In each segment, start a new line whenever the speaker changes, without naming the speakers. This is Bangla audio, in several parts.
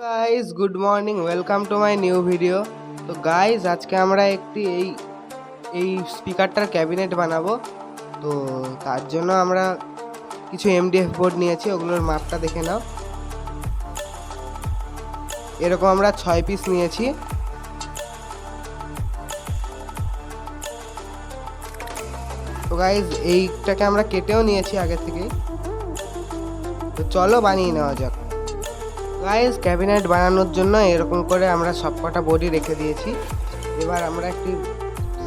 Guys good morning, welcome to my new video. তো গাইজ আজকে আমরা একটি এই স্পিকারটার ক্যাবিনেট বানাবো। তো তার জন্য আমরা কিছু এমডিএফ বোর্ড নিয়েছি, ওগুলোর মাপটা দেখে নাও। এরকম আমরা 6 পিস নিয়েছি। তো গাইজ এইটাকে আমরা কেটেও নিয়েছি আগে থেকেই। তো চলো বানিয়ে নেওয়া যাক। গাইজ ক্যাবিনেট বানানোর জন্য এরকম করে আমরা সবকটা বডি রেখে দিয়েছি। এবার আমরা একটি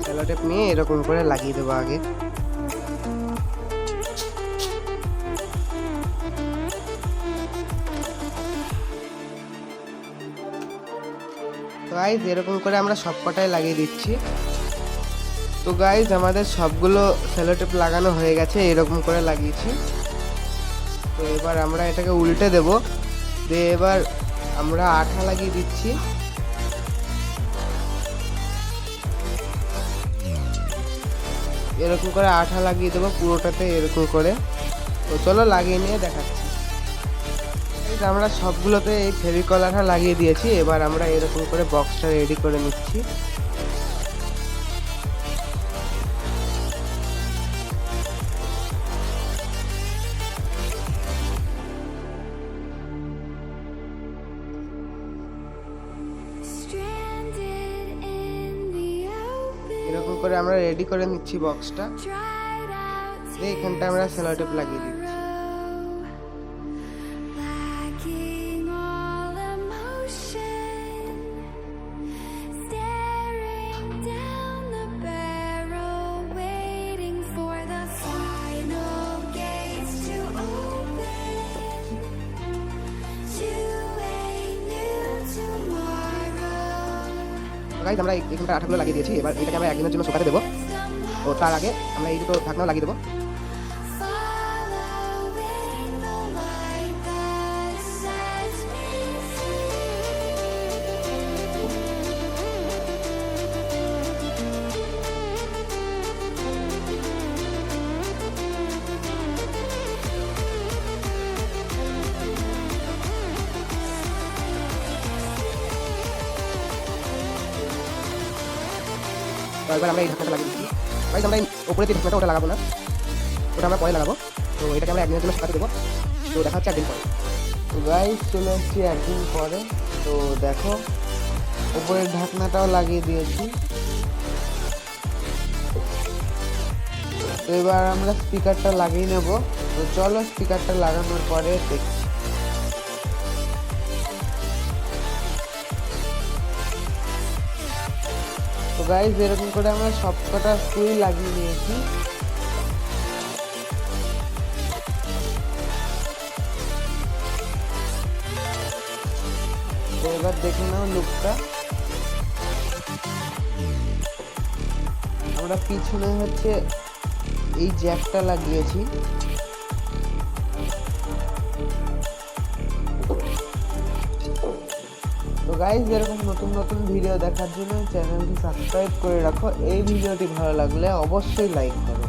সেলো টেপ নিয়ে এরকম করে লাগিয়ে দেবো আগে। তো গাইজ এরকম করে আমরা সবকটাই লাগিয়ে দিচ্ছি। তো গাইজ আমাদের সবগুলো সেলো টেপ লাগানো হয়ে গেছে, এরকম করে লাগিয়েছি। তো এবার আমরা এটাকে উল্টে দেব, দিয়ে এবার আমরা আঠা লাগিয়ে দিচ্ছি। এরকম করে আঠা লাগিয়ে দেবো পুরোটাতে এরকম করে। তো চলো লাগিয়ে নিয়ে দেখাচ্ছি। আমরা সবগুলোতে এই ফেভিকল আঠা লাগিয়ে দিয়েছি। এবার আমরা এরকম করে বক্সটা রেডি করে নিচ্ছি। এরকম করে আমরা রেডি করে নিচ্ছি বক্সটা। এখানটা আমরা সেলো টেপ লাগিয়ে দিচ্ছি। গাইজ আমরা এখানটা আঠাগুলো লাগিয়ে দিয়েছি। এবার এটাকে আমরা একদিনের জন্য শুকাতে দেবো। ও তার আগে আমরা এই দুটো ঢাকনা লাগিয়ে দেবো। তো এবার আমরা এই ঢাকনাটা লাগিয়ে দিচ্ছি। গাইজ আমরা উপরে যে ঢাকনাটা ওটা লাগাবো না, ওটা আমরা পরে লাগাবো। তো এটাকে আমরা একদিনের জন্য শুকাতে দেবো। তো দেখা হচ্ছে একদিন পরে। তো গাইজ চলে এসেছি একদিন পরে। তো দেখো উপরের ঢাকনাটাও লাগিয়ে দিয়েছি। তো এবার আমরা স্পিকারটা লাগিয়ে নেব। তো চলো স্পিকারটা লাগানোর পরে দেখছি। তো গাইজ এরকম করে আমরা সবকটা স্ক্রুই লাগিয়ে নিয়েছি। তো এবার দেখে নাও লুকটা। আমরা পিছনে হচ্ছে এই জ্যাকটা লাগিয়েছি। তো গাইজ এরকম নতুন নতুন ভিডিও দেখার জন্য চ্যানেলটি সাবস্ক্রাইব করে রাখো। এই ভিডিওটি ভালো লাগলে অবশ্যই লাইক করো।